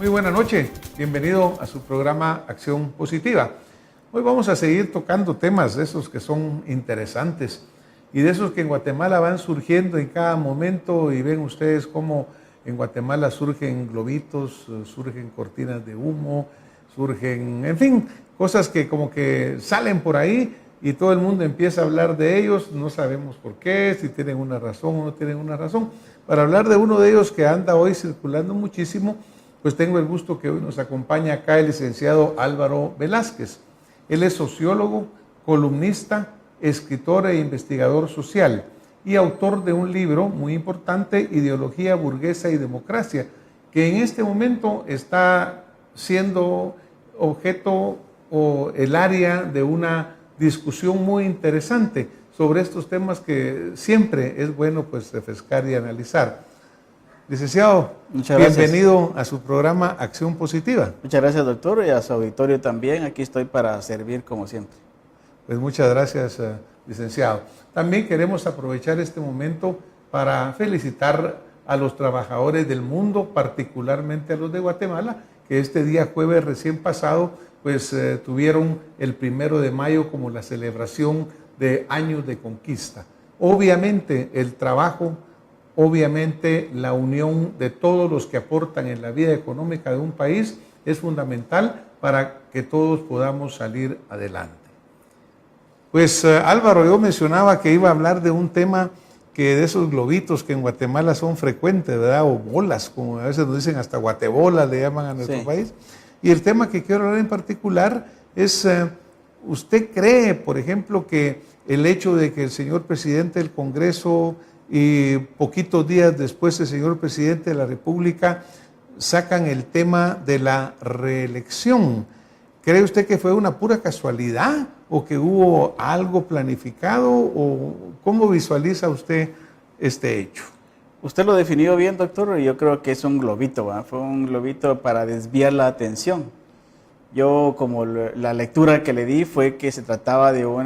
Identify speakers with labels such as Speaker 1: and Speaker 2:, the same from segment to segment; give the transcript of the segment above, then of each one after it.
Speaker 1: Muy buena noche, bienvenido a su programa Acción Positiva. Hoy vamos a seguir tocando temas de esos que son interesantes y de esos que en Guatemala van surgiendo en cada momento, y ven ustedes cómo en Guatemala surgen globitos, surgen cortinas de humo, surgen, en fin, cosas que como que salen por ahí y todo el mundo empieza a hablar de ellos. No sabemos por qué, si tienen una razón o no tienen una razón. Para hablar de uno de ellos que anda hoy circulando muchísimo, pues tengo el gusto que hoy nos acompaña acá el licenciado Álvaro Velázquez. Él es sociólogo, columnista, escritor e investigador social y autor de un libro muy importante, Ideología Burguesa y Democracia, que en este momento está siendo objeto o el área de una discusión muy interesante sobre estos temas que siempre es bueno pues refrescar y analizar. Licenciado, bienvenido a su programa Acción Positiva.
Speaker 2: Muchas gracias, doctor, y a su auditorio también. Aquí estoy para servir como siempre.
Speaker 1: Pues muchas gracias, licenciado. También queremos aprovechar este momento para felicitar a los trabajadores del mundo, particularmente a los de Guatemala, que este día jueves recién pasado pues tuvieron el 1 de mayo como la celebración de años de conquista. Obviamente el trabajo, obviamente la unión de todos los que aportan en la vida económica de un país es fundamental para que todos podamos salir adelante. Pues Álvaro, yo mencionaba que iba a hablar de un tema que de esos globitos que en Guatemala son frecuentes, ¿verdad? O bolas, como a veces nos dicen, hasta guatebolas le llaman a nuestro país. Y el tema que quiero hablar en particular es, ¿usted cree, por ejemplo, que el hecho de que el señor presidente del Congreso y poquitos días después el señor presidente de la República sacan el tema de la reelección, cree usted que fue una pura casualidad o que hubo algo planificado, o cómo visualiza usted este hecho?
Speaker 2: Usted lo definió bien, doctor, y yo creo que es un globito, ¿verdad? Fue un globito para desviar la atención. Yo, como la lectura que le di fue que se trataba de un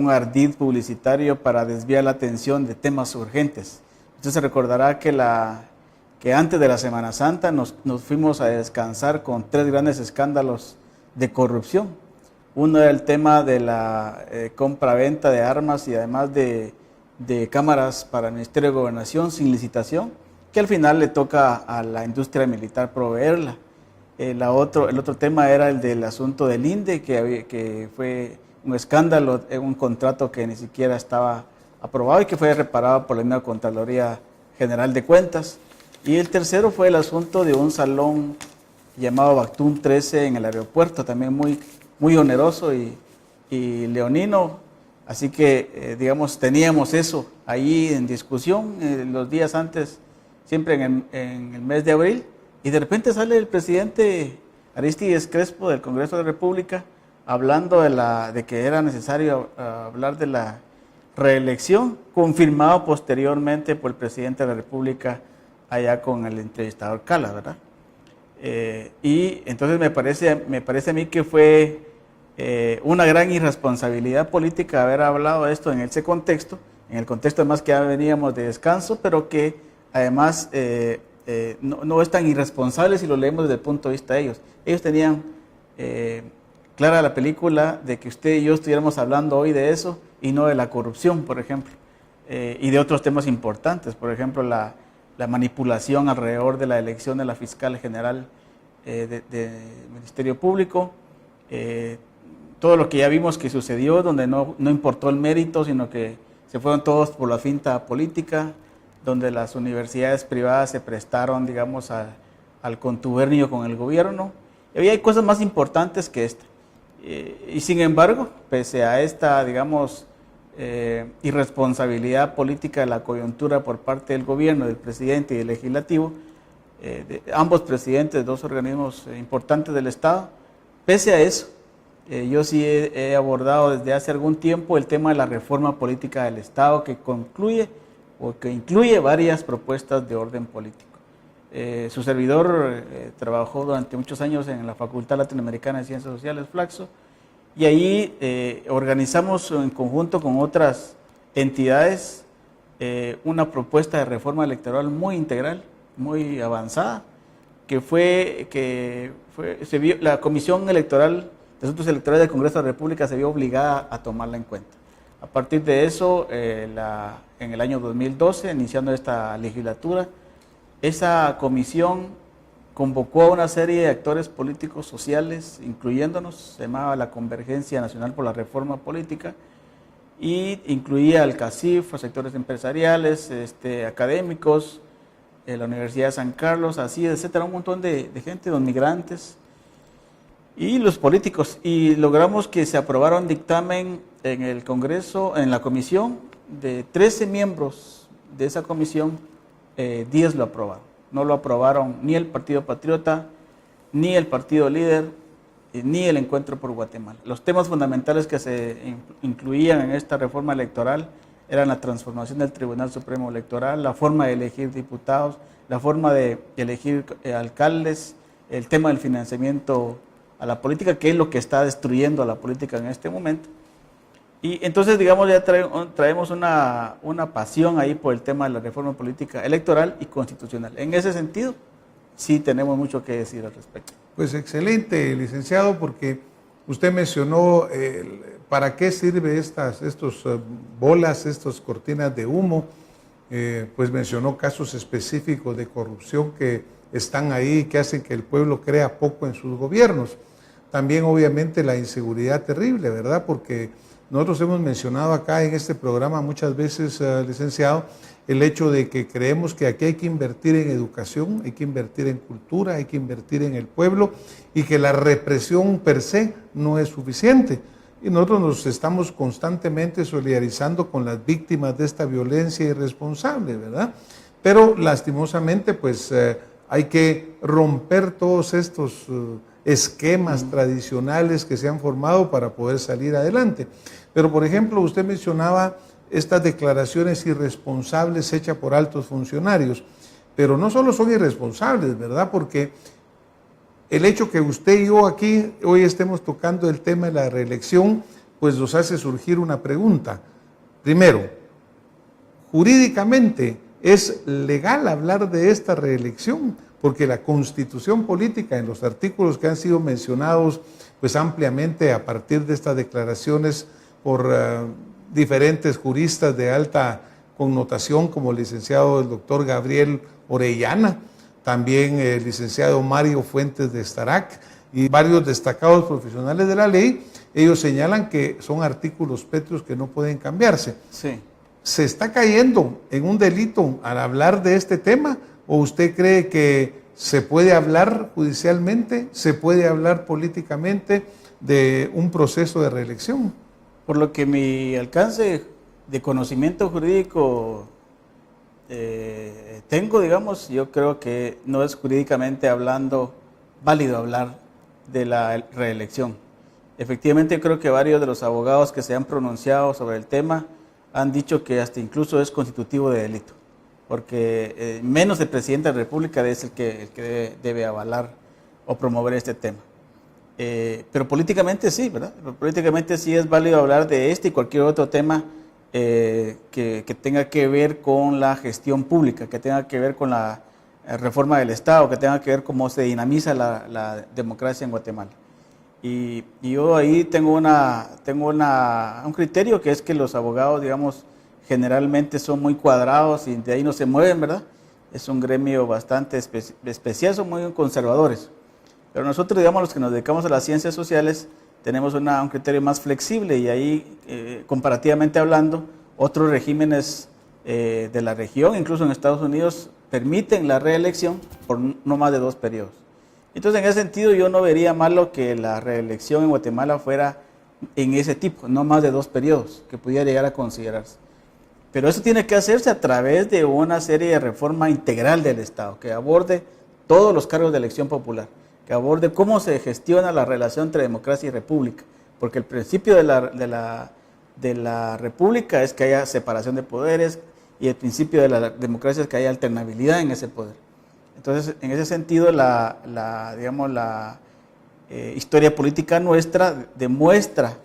Speaker 2: ardid publicitario para desviar la atención de temas urgentes. Usted se recordará que antes de la Semana Santa nos fuimos a descansar con 3 grandes escándalos de corrupción. Uno era el tema de la compra-venta de armas y además de cámaras para el Ministerio de Gobernación sin licitación, que al final le toca a la industria militar proveerla. El otro tema era el del asunto del INDE, que fue un escándalo, un contrato que ni siquiera estaba aprobado y que fue reparado por la misma Contraloría General de Cuentas. Y el tercero fue el asunto de un salón llamado Bactún 13 en el aeropuerto, también muy oneroso y leonino. Así que, digamos, teníamos eso ahí en discusión los días antes, siempre en el mes de abril, y de repente sale el presidente Arístides Crespo del Congreso de la República hablando de que era necesario hablar de la reelección, confirmado posteriormente por el presidente de la República allá con el entrevistador Cala, ¿verdad? Y entonces me parece a mí que fue una gran irresponsabilidad política haber hablado de esto en ese contexto, en el contexto además que ya veníamos de descanso, pero que además no es tan irresponsable si lo leemos desde el punto de vista de ellos. Ellos tenían clara la película de que usted y yo estuviéramos hablando hoy de eso y no de la corrupción, por ejemplo, y de otros temas importantes, por ejemplo, la manipulación alrededor de la elección de la fiscal general del Ministerio Público, todo lo que ya vimos que sucedió, donde no importó el mérito, sino que se fueron todos por la finta política, donde las universidades privadas se prestaron, digamos, al contubernio con el gobierno. Y hay cosas más importantes que esta. Y sin embargo, pese a esta, digamos, irresponsabilidad política de la coyuntura por parte del gobierno, del presidente y del legislativo, de ambos presidentes, 2 organismos importantes del Estado, pese a eso, yo sí he abordado desde hace algún tiempo el tema de la reforma política del Estado que incluye varias propuestas de orden político. Su servidor trabajó durante muchos años en la Facultad Latinoamericana de Ciencias Sociales, Flaxo, y ahí organizamos en conjunto con otras entidades una propuesta de reforma electoral muy integral, muy avanzada, la Comisión Electoral de Asuntos Electorales del Congreso de la República se vio obligada a tomarla en cuenta. A partir de eso, en el año 2012, iniciando esta legislatura, esa comisión convocó a una serie de actores políticos sociales, incluyéndonos, se llamaba la Convergencia Nacional por la Reforma Política, y incluía al CACIF, los sectores empresariales, académicos, la Universidad de San Carlos, así, etcétera, un montón de gente, los migrantes y los políticos. Y logramos que se aprobara un dictamen en el Congreso, en la comisión, de 13 miembros de esa comisión, 10 lo aprobaron. No lo aprobaron ni el Partido Patriota, ni el Partido Líder, ni el Encuentro por Guatemala. Los temas fundamentales que se incluían en esta reforma electoral eran la transformación del Tribunal Supremo Electoral, la forma de elegir diputados, la forma de elegir alcaldes, el tema del financiamiento a la política, que es lo que está destruyendo a la política en este momento. Y entonces, digamos, ya traemos una pasión ahí por el tema de la reforma política electoral y constitucional. En ese sentido, sí tenemos mucho que decir al respecto.
Speaker 1: Pues excelente, licenciado, porque usted mencionó para qué sirve estos bolas, estas cortinas de humo, pues mencionó casos específicos de corrupción que están ahí, que hacen que el pueblo crea poco en sus gobiernos. También, obviamente, la inseguridad terrible, ¿verdad? Porque nosotros hemos mencionado acá en este programa muchas veces, licenciado, el hecho de que creemos que aquí hay que invertir en educación, hay que invertir en cultura, hay que invertir en el pueblo y que la represión per se no es suficiente. Y nosotros nos estamos constantemente solidarizando con las víctimas de esta violencia irresponsable, ¿verdad? Pero lastimosamente, pues hay que romper todos estos esquemas tradicionales que se han formado para poder salir adelante. Pero, por ejemplo, usted mencionaba estas declaraciones irresponsables hechas por altos funcionarios, pero no solo son irresponsables, ¿verdad? Porque el hecho que usted y yo aquí hoy estemos tocando el tema de la reelección, pues nos hace surgir una pregunta. Primero, jurídicamente, ¿es legal hablar de esta reelección? Porque la Constitución política, en los artículos que han sido mencionados pues ampliamente a partir de estas declaraciones por diferentes juristas de alta connotación, como el licenciado el doctor Gabriel Orellana, también el licenciado Mario Fuentes de Starac y varios destacados profesionales de la ley, ellos señalan que son artículos pétreos que no pueden cambiarse.
Speaker 2: Sí.
Speaker 1: ¿Se está cayendo en un delito al hablar de este tema? ¿O usted cree que se puede hablar judicialmente, se puede hablar políticamente de un proceso de reelección?
Speaker 2: Por lo que mi alcance de conocimiento jurídico tengo, digamos, yo creo que no es jurídicamente hablando válido hablar de la reelección. Efectivamente, creo que varios de los abogados que se han pronunciado sobre el tema han dicho que hasta incluso es constitutivo de delito, porque menos el presidente de la República es el que debe avalar o promover este tema. Pero políticamente sí, ¿verdad? Políticamente sí es válido hablar de este y cualquier otro tema que tenga que ver con la gestión pública, que tenga que ver con la reforma del Estado, que tenga que ver cómo se dinamiza la democracia en Guatemala. Y yo ahí tengo un criterio, que es que los abogados, digamos, generalmente son muy cuadrados y de ahí no se mueven, ¿verdad? Es un gremio bastante especial, son muy conservadores. Pero nosotros, digamos, los que nos dedicamos a las ciencias sociales, tenemos un criterio más flexible y ahí, comparativamente hablando, otros regímenes de la región, incluso en Estados Unidos, permiten la reelección por no más de 2 periodos. Entonces, en ese sentido, yo no vería malo que la reelección en Guatemala fuera en ese tipo, no más de 2 periodos, que pudiera llegar a considerarse. Pero eso tiene que hacerse a través de una serie de reforma integral del Estado, que aborde todos los cargos de elección popular, que aborde cómo se gestiona la relación entre democracia y república, porque el principio de la república es que haya separación de poderes y el principio de la democracia es que haya alternabilidad en ese poder. Entonces, en ese sentido, la historia política nuestra demuestra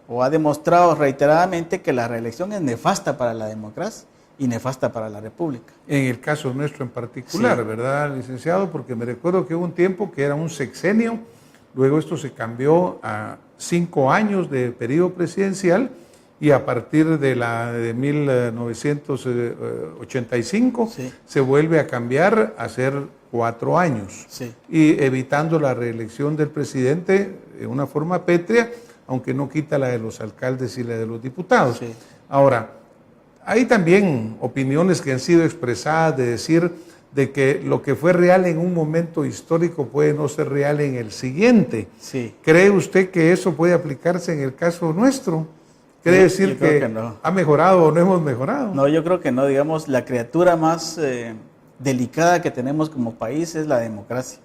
Speaker 2: o ha demostrado reiteradamente que la reelección es nefasta para la democracia y nefasta para la República.
Speaker 1: En el caso nuestro en particular, sí, ¿verdad, licenciado? Porque me recuerdo que hubo un tiempo que era un sexenio, luego esto se cambió a 5 años de periodo presidencial y a partir de 1985 sí, se vuelve a cambiar a ser 4 años, sí, y evitando la reelección del presidente de una forma pétrea, aunque no quita la de los alcaldes y la de los diputados. Sí. Ahora, hay también opiniones que han sido expresadas de decir de que lo que fue real en un momento histórico puede no ser real en el siguiente. Sí. ¿Cree usted que eso puede aplicarse en el caso nuestro? ¿Quiere decir que no ha mejorado o no hemos mejorado?
Speaker 2: No, yo creo que no. Digamos, la criatura más delicada que tenemos como país es la democracia.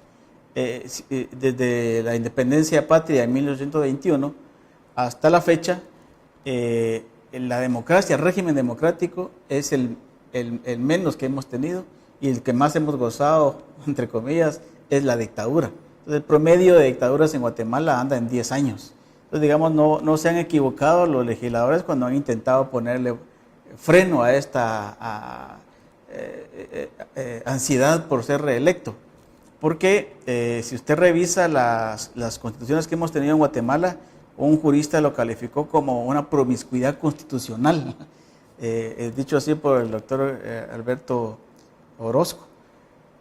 Speaker 2: Desde la independencia patria en 1821 hasta la fecha, la democracia, el régimen democrático es el menos que hemos tenido, y el que más hemos gozado, entre comillas, es la dictadura. Entonces, el promedio de dictaduras en Guatemala anda en 10 años. Entonces, digamos, no se han equivocado los legisladores cuando han intentado ponerle freno a esta ansiedad por ser reelecto. Porque si usted revisa las constituciones que hemos tenido en Guatemala, un jurista lo calificó como una promiscuidad constitucional, dicho así por el doctor Alberto Orozco.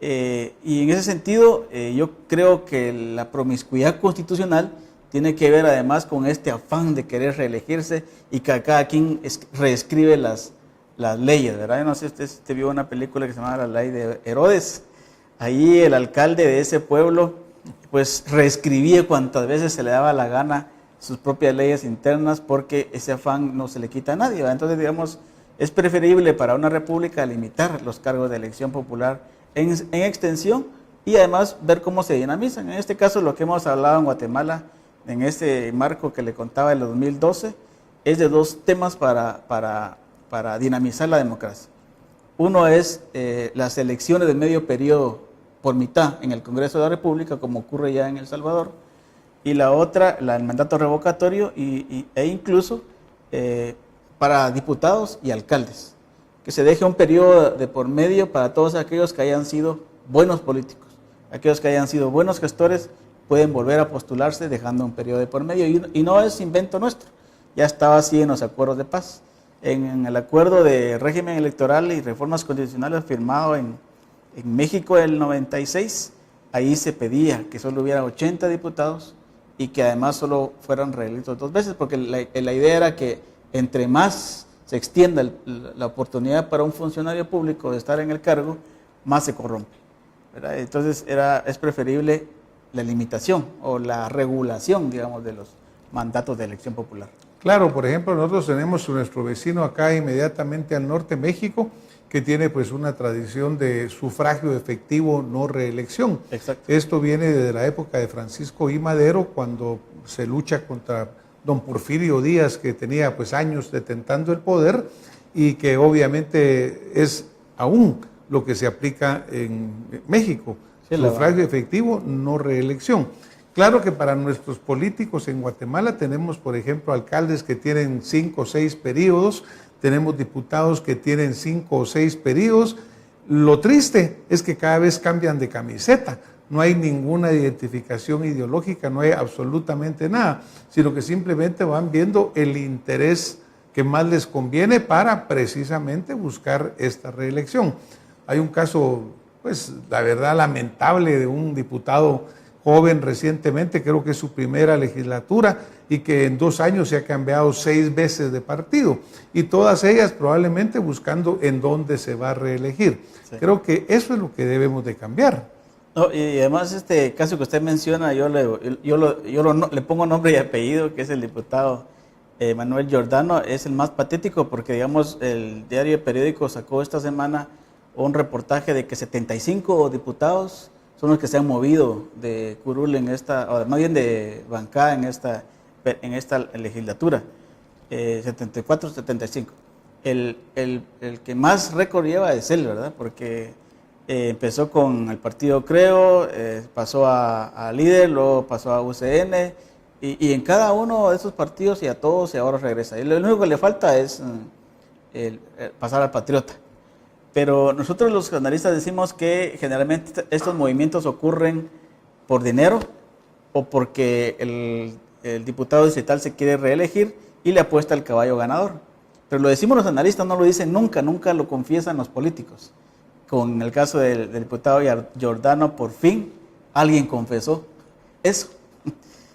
Speaker 2: Y en ese sentido, yo creo que la promiscuidad constitucional tiene que ver además con este afán de querer reelegirse y que cada quien reescribe las leyes, ¿verdad? Yo no sé si usted vio una película que se llama La Ley de Herodes. Ahí el alcalde de ese pueblo pues reescribía cuantas veces se le daba la gana sus propias leyes internas, porque ese afán no se le quita a nadie, ¿verdad? Entonces, digamos, es preferible para una república limitar los cargos de elección popular en extensión y además ver cómo se dinamizan. En este caso, lo que hemos hablado en Guatemala, en este marco que le contaba del 2012, es de 2 temas para dinamizar la democracia. Uno es las elecciones de medio periodo por mitad en el Congreso de la República, como ocurre ya en El Salvador, y la otra, el mandato revocatorio e incluso para diputados y alcaldes, que se deje un periodo de por medio para todos aquellos que hayan sido buenos políticos, aquellos que hayan sido buenos gestores pueden volver a postularse dejando un periodo de por medio, y no es invento nuestro, ya estaba así en los acuerdos de paz. En el acuerdo de régimen electoral y reformas constitucionales firmado en México del 96, ahí se pedía que solo hubiera 80 diputados y que además solo fueran reelectos 2 veces, porque la idea era que entre más se extienda la oportunidad para un funcionario público de estar en el cargo, más se corrompe, ¿verdad? Entonces es preferible la limitación o la regulación, digamos, de los mandatos de elección popular.
Speaker 1: Claro, por ejemplo, nosotros tenemos nuestro vecino acá inmediatamente al norte, México, que tiene pues una tradición de sufragio efectivo, no reelección. Exacto. Esto viene desde la época de Francisco I. Madero, cuando se lucha contra don Porfirio Díaz, que tenía pues años detentando el poder y que obviamente es aún lo que se aplica en México. Sí, sufragio efectivo, no reelección. Claro que para nuestros políticos en Guatemala tenemos, por ejemplo, alcaldes que tienen 5 o 6 periodos, tenemos diputados que tienen 5 o 6 periodos. Lo triste es que cada vez cambian de camiseta, no hay ninguna identificación ideológica, no hay absolutamente nada, sino que simplemente van viendo el interés que más les conviene para precisamente buscar esta reelección. Hay un caso, pues la verdad lamentable, de un diputado joven recientemente, creo que es su primera legislatura, y que en 2 años se ha cambiado 6 veces de partido, y todas ellas probablemente buscando en dónde se va a reelegir. Sí. Creo que eso es lo que debemos de cambiar.
Speaker 2: No, y además este caso que usted menciona, yo le pongo nombre y apellido, que es el diputado Manuel Giordano, es el más patético, porque digamos el diario Periódico sacó esta semana un reportaje de que 75 diputados son los que se han movido de curul en esta, o más bien de bancada en esta legislatura, 74, 75. El que más récord lleva es él, ¿verdad? Porque empezó con el partido Creo, pasó a Líder, luego pasó a UCN, y en cada uno de esos partidos y a todos, y ahora regresa. Y lo único que le falta es pasar al Patriota. Pero nosotros los analistas decimos que generalmente estos movimientos ocurren por dinero o porque el diputado distrital se quiere reelegir y le apuesta al caballo ganador. Pero lo decimos los analistas, no lo dicen nunca, nunca lo confiesan los políticos. Con el caso del diputado Giordano, por fin alguien confesó eso.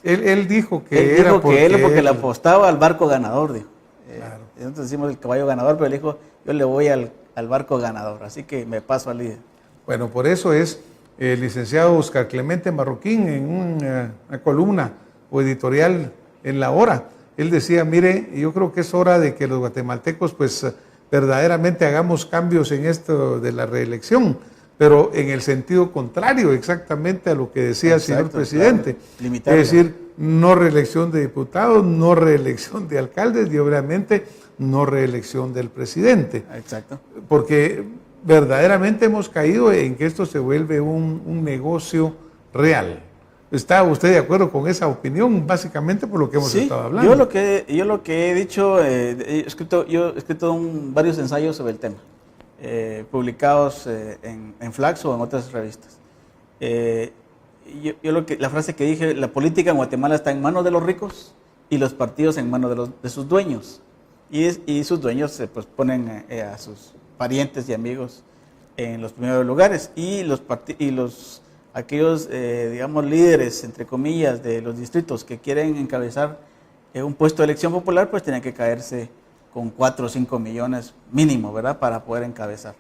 Speaker 1: Él dijo que
Speaker 2: Él
Speaker 1: era
Speaker 2: dijo que él porque
Speaker 1: él
Speaker 2: le apostaba al barco ganador, dijo.
Speaker 1: Claro.
Speaker 2: Nosotros decimos el caballo ganador, pero él dijo, yo le voy al barco ganador, así que me paso al líder.
Speaker 1: Bueno, por eso es el licenciado Oscar Clemente Marroquín en una columna o editorial en La Hora. Él decía, mire, yo creo que es hora de que los guatemaltecos pues verdaderamente hagamos cambios en esto de la reelección, pero en el sentido contrario exactamente a lo que decía el señor presidente.
Speaker 2: Claro.
Speaker 1: Es decir, no reelección de diputados, no reelección de alcaldes y obviamente no reelección del presidente.
Speaker 2: Exacto.
Speaker 1: Porque verdaderamente hemos caído en que esto se vuelve un negocio real. ¿Está usted de acuerdo con esa opinión? Básicamente por lo que hemos estado hablando.
Speaker 2: Yo lo que he dicho, he escrito varios ensayos sobre el tema, publicados en Flax o en otras revistas. La frase que dije, la política en Guatemala está en manos de los ricos y los partidos en manos de sus dueños. Y sus dueños pues ponen a sus parientes y amigos en los primeros lugares. Y aquellos, digamos, líderes, entre comillas, de los distritos que quieren encabezar un puesto de elección popular, pues tienen que caerse con 4 o 5 millones mínimo, ¿verdad?, para poder encabezar.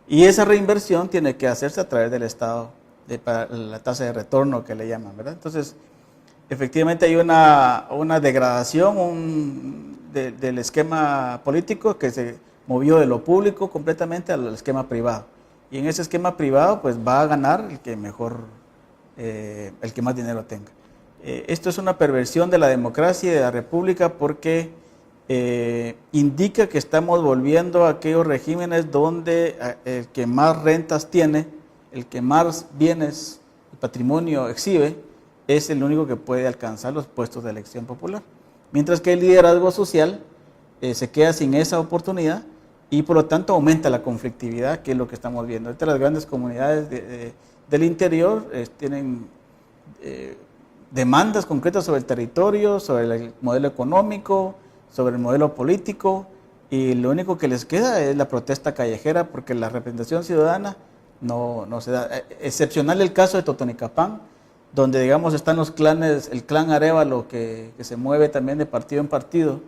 Speaker 2: Y esa reinversión tiene que hacerse a través del Estado, para la tasa de retorno que le llaman, ¿verdad? Entonces, efectivamente hay una degradación del esquema político que se movió de lo público completamente al esquema privado. Y en ese esquema privado, pues va a ganar el que más dinero tenga. Esto es una perversión de la democracia y de la república porque indica que estamos volviendo a aquellos regímenes donde el que más rentas tiene, el que más bienes y patrimonio exhibe, es el único que puede alcanzar los puestos de elección popular. Mientras que el liderazgo social se queda sin esa oportunidad y por lo tanto aumenta la conflictividad, que es lo que estamos viendo. Ahorita las grandes comunidades del interior tienen demandas concretas sobre el territorio, sobre el modelo económico, sobre el modelo político, y lo único que les queda es la protesta callejera porque la representación ciudadana no se da. Excepcional el caso de Totonicapán, donde digamos están los clanes, el clan Arévalo que se mueve también de partido en partido,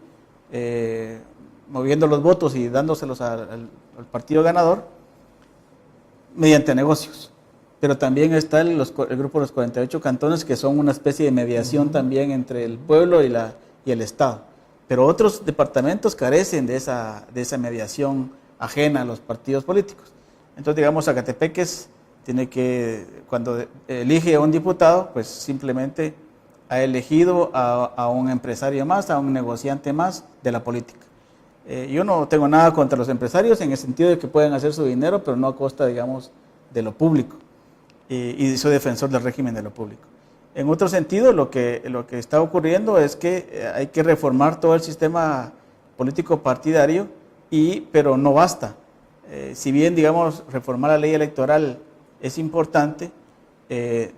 Speaker 2: moviendo los votos y dándoselos al partido ganador mediante negocios. Pero también está el grupo de los 48 cantones, que son una especie de mediación también entre el pueblo y el Estado. Pero otros departamentos carecen de esa mediación ajena a los partidos políticos. Entonces, digamos, Zacatepeques tiene que, cuando elige a un diputado, pues simplemente ha elegido a un empresario más, a un negociante más de la política. Yo no tengo nada contra los empresarios en el sentido de que pueden hacer su dinero, pero no a costa, digamos, de lo público. Y soy defensor del régimen de lo público. En otro sentido, lo que está ocurriendo es que hay que reformar todo el sistema político partidario, pero no basta. Si bien, digamos, reformar la ley electoral es importante,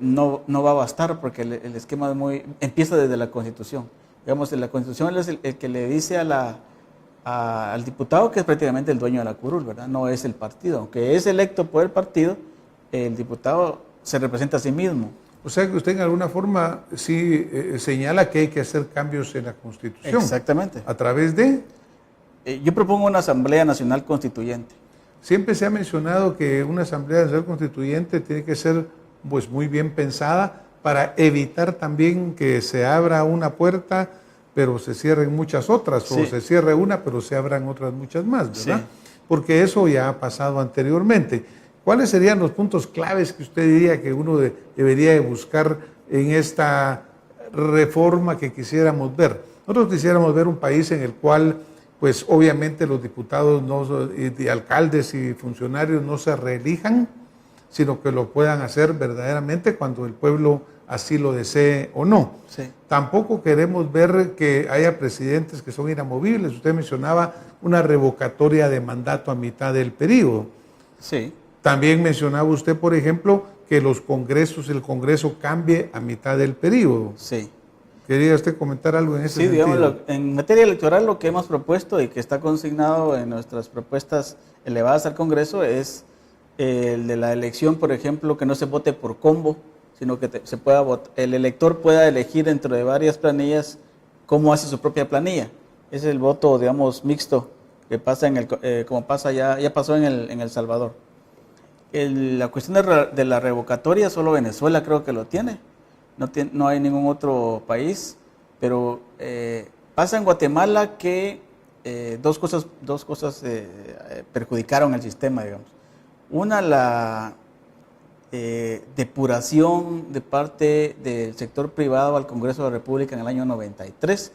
Speaker 2: no va a bastar porque el esquema empieza desde la Constitución. Digamos, la Constitución es el que le dice al diputado que es prácticamente el dueño de la curul, ¿verdad? No es el partido. Aunque es electo por el partido, el diputado se representa a sí mismo.
Speaker 1: O sea que usted en alguna forma sí señala que hay que hacer cambios en la Constitución.
Speaker 2: Exactamente.
Speaker 1: ¿A través de?
Speaker 2: Yo propongo una Asamblea Nacional Constituyente.
Speaker 1: Siempre se ha mencionado que una Asamblea Nacional Constituyente tiene que ser pues muy bien pensada para evitar también que se abra una puerta pero se cierren muchas otras, o se cierre una pero se abran otras muchas más, ¿verdad? Sí. Porque eso ya ha pasado anteriormente. ¿Cuáles serían los puntos claves que usted diría que uno debería de buscar en esta reforma que quisiéramos ver? Nosotros quisiéramos ver un país en el cual, pues obviamente los diputados y alcaldes y funcionarios no se reelijan, sino que lo puedan hacer verdaderamente cuando el pueblo así lo desee o no. Sí. Tampoco queremos ver que haya presidentes que son inamovibles. Usted mencionaba una revocatoria de mandato a mitad del periodo.
Speaker 2: Sí.
Speaker 1: También mencionaba usted, por ejemplo, que el Congreso cambie a mitad del periodo.
Speaker 2: Sí.
Speaker 1: ¿Quería usted comentar algo en ese
Speaker 2: Sí,
Speaker 1: sentido?
Speaker 2: digamos, en materia electoral lo que hemos propuesto y que está consignado en nuestras propuestas elevadas al Congreso es el de la elección, por ejemplo, que no se vote por combo, sino que el elector pueda elegir dentro de varias planillas cómo hace su propia planilla. Ese es el voto, digamos, mixto que pasa como pasa ya pasó en El Salvador. La cuestión de la revocatoria, solo Venezuela creo que lo tiene. No hay ningún otro país, pero pasa en Guatemala que dos cosas perjudicaron el sistema, digamos. Una, la depuración de parte del sector privado al Congreso de la República en el año 93,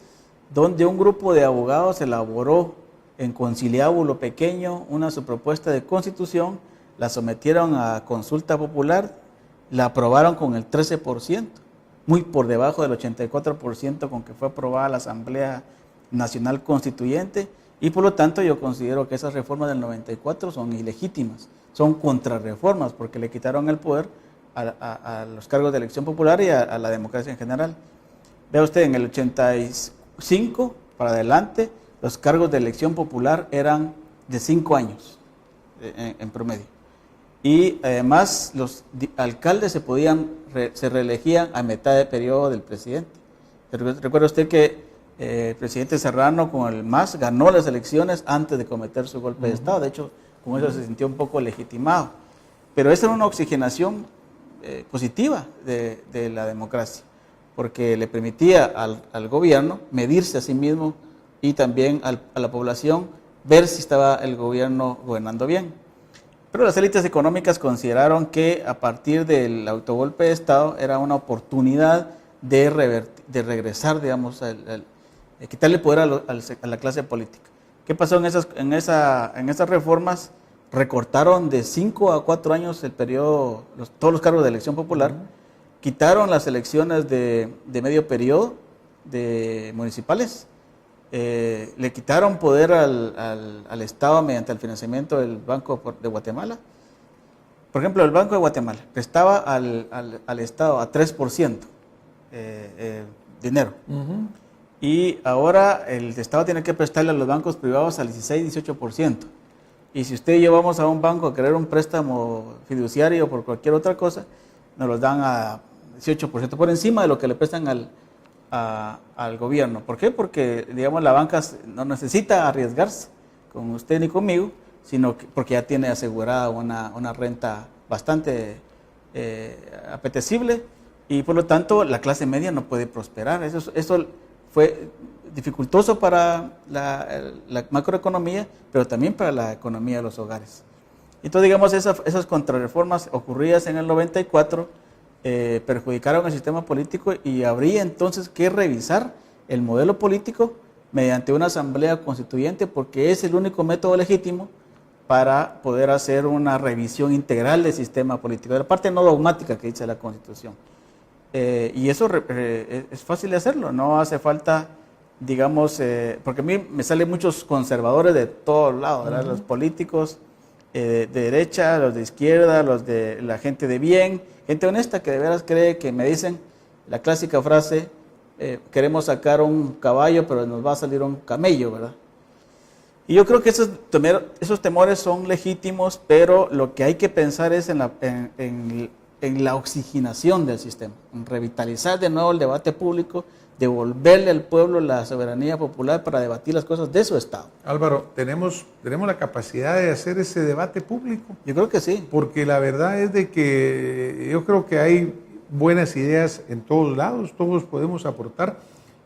Speaker 2: donde un grupo de abogados elaboró en conciliábulo pequeño su propuesta de constitución, la sometieron a consulta popular, la aprobaron con el 13%, muy por debajo del 84% con que fue aprobada la Asamblea Nacional Constituyente, y por lo tanto yo considero que esas reformas del 94 son ilegítimas, son contrarreformas porque le quitaron el poder a los cargos de elección popular y a la democracia en general. Vea usted, en el 85 para adelante, los cargos de elección popular eran de 5 años en promedio. Y además los alcaldes se reelegían a mitad de periodo del presidente. Recuerda usted que el presidente Serrano con el MAS ganó las elecciones antes de cometer su golpe de Estado. De hecho, con eso se sintió un poco legitimado. Pero esa era una oxigenación positiva de la democracia, porque le permitía al gobierno medirse a sí mismo y también a la población ver si estaba el gobierno gobernando bien. Pero las élites económicas consideraron que a partir del autogolpe de Estado era una oportunidad de regresar, digamos, quitarle poder a la clase política. ¿Qué pasó en esas reformas? Recortaron de 5 a 4 años el periodo, todos los cargos de elección popular, quitaron las elecciones de medio periodo de municipales, le quitaron poder al Estado mediante el financiamiento del Banco de Guatemala. Por ejemplo, el Banco de Guatemala prestaba al Estado a 3% dinero. Y ahora el Estado tiene que prestarle a los bancos privados al 16-18%. Y si usted y yo vamos a un banco a querer un préstamo fiduciario o por cualquier otra cosa, nos los dan a 18%, por encima de lo que le prestan al gobierno. ¿Por qué? Porque, digamos, la banca no necesita arriesgarse con usted ni conmigo, sino porque ya tiene asegurada una renta bastante apetecible, y por lo tanto la clase media no puede prosperar. Eso fue dificultoso para la macroeconomía, pero también para la economía de los hogares. Entonces, digamos, esas contrarreformas ocurridas en el 94 perjudicaron el sistema político, y habría entonces que revisar el modelo político mediante una asamblea constituyente, porque es el único método legítimo para poder hacer una revisión integral del sistema político, de la parte no dogmática que dice la Constitución. Y eso es fácil de hacerlo, no hace falta, digamos, porque a mí me salen muchos conservadores de todos lados, ¿verdad? Los políticos de derecha, los de izquierda, los de la gente de bien, gente honesta que de veras cree que me dicen la clásica frase, queremos sacar un caballo pero nos va a salir un camello, ¿verdad? Y yo creo que esos temores son legítimos, pero lo que hay que pensar es en la oxigenación del sistema, en revitalizar de nuevo el debate público, devolverle al pueblo la soberanía popular para debatir las cosas de su Estado.
Speaker 1: Álvaro, ¿tenemos la capacidad de hacer ese debate público?
Speaker 2: Yo creo que sí.
Speaker 1: Porque la verdad es de que yo creo que hay buenas ideas en todos lados, todos podemos aportar.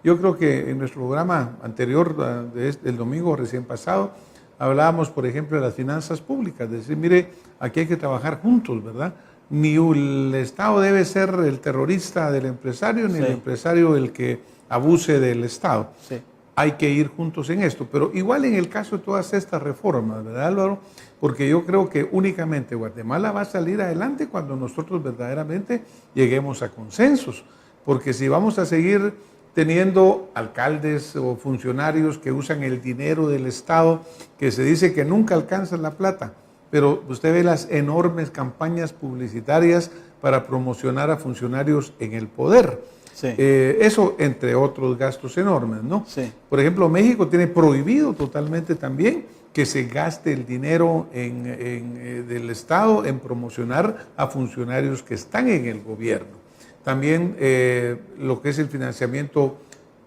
Speaker 1: Yo creo que en nuestro programa anterior, del domingo recién pasado, hablábamos, por ejemplo, de las finanzas públicas, de decir, mire, aquí hay que trabajar juntos, ¿verdad? Ni el Estado debe ser el terrorista del empresario, ni el empresario el que abuse del Estado. Sí. Hay que ir juntos en esto, pero igual en el caso de todas estas reformas, ¿verdad, Álvaro? Porque yo creo que únicamente Guatemala va a salir adelante cuando nosotros verdaderamente lleguemos a consensos, porque si vamos a seguir teniendo alcaldes o funcionarios que usan el dinero del Estado, que se dice que nunca alcanzan la plata, pero usted ve las enormes campañas publicitarias para promocionar a funcionarios en el poder.
Speaker 2: Sí.
Speaker 1: Eso entre otros gastos enormes, ¿no?
Speaker 2: Sí.
Speaker 1: Por ejemplo, México tiene prohibido totalmente también que se gaste el dinero del Estado en promocionar a funcionarios que están en el gobierno. También lo que es el financiamiento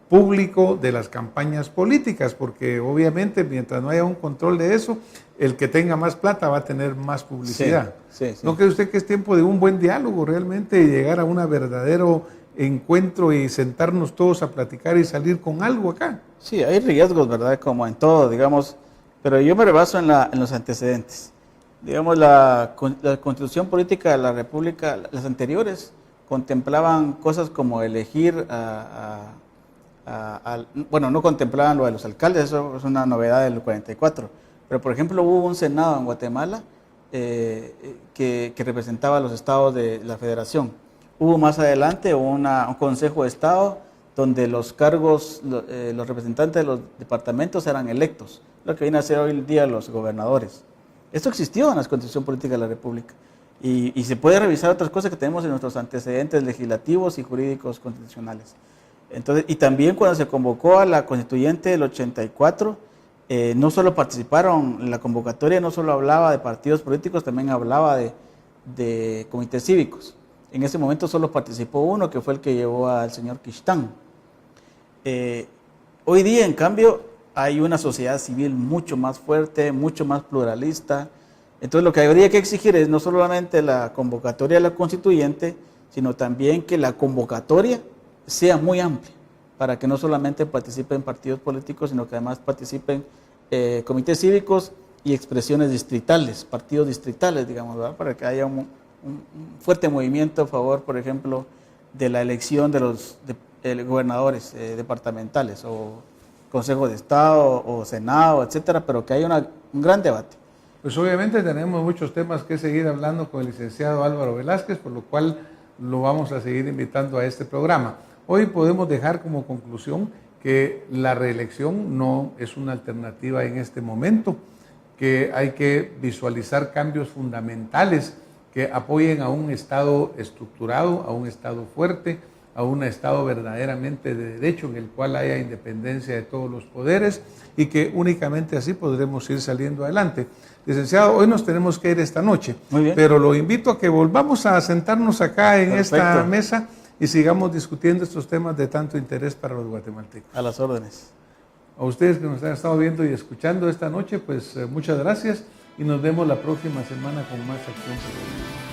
Speaker 1: público de las campañas políticas, porque obviamente mientras no haya un control de eso, el que tenga más plata va a tener más publicidad.
Speaker 2: Sí, sí, sí.
Speaker 1: ¿No cree usted que es tiempo de un buen diálogo realmente y llegar a un verdadero encuentro y sentarnos todos a platicar y salir con algo acá?
Speaker 2: Sí, hay riesgos, ¿verdad? Como en todo, digamos, pero yo me rebaso en los antecedentes. Digamos, la Constitución Política de la República, las anteriores, contemplaban cosas como elegir bueno, no contemplaban lo de los alcaldes, eso es una novedad del 44, pero por ejemplo hubo un Senado en Guatemala que representaba a los estados de la federación. Hubo más adelante un Consejo de Estado donde los cargos, los representantes de los departamentos eran electos, lo que viene a ser hoy en día los gobernadores. Esto existió en la Constitución Política de la República y se puede revisar otras cosas que tenemos en nuestros antecedentes legislativos y jurídicos constitucionales. Entonces, y también cuando se convocó a la constituyente del 84, no solo participaron en la convocatoria, no solo hablaba de partidos políticos, también hablaba de comités cívicos. En ese momento solo participó uno, que fue el que llevó al señor Quistán. Hoy día, en cambio, hay una sociedad civil mucho más fuerte, mucho más pluralista. Entonces, lo que habría que exigir es no solamente la convocatoria de la constituyente, sino también que la convocatoria sea muy amplia, para que no solamente participen partidos políticos, sino que además participen comités cívicos y expresiones distritales, partidos distritales, digamos, ¿verdad? Para que haya un fuerte movimiento a favor, por ejemplo, de la elección de los gobernadores departamentales, o Consejo de Estado, o Senado, etcétera, pero que haya un gran debate.
Speaker 1: Pues obviamente tenemos muchos temas que seguir hablando con el licenciado Álvaro Velázquez, por lo cual lo vamos a seguir invitando a este programa. Hoy podemos dejar como conclusión que la reelección no es una alternativa en este momento, que hay que visualizar cambios fundamentales que apoyen a un Estado estructurado, a un Estado fuerte, a un Estado verdaderamente de derecho en el cual haya independencia de todos los poderes y que únicamente así podremos ir saliendo adelante. Licenciado, hoy nos tenemos que ir esta noche, pero lo invito a que volvamos a sentarnos acá en esta mesa y sigamos discutiendo estos temas de tanto interés para los guatemaltecos.
Speaker 2: A las órdenes.
Speaker 1: A ustedes que nos han estado viendo y escuchando esta noche, pues muchas gracias y nos vemos la próxima semana con más Acción Periodística.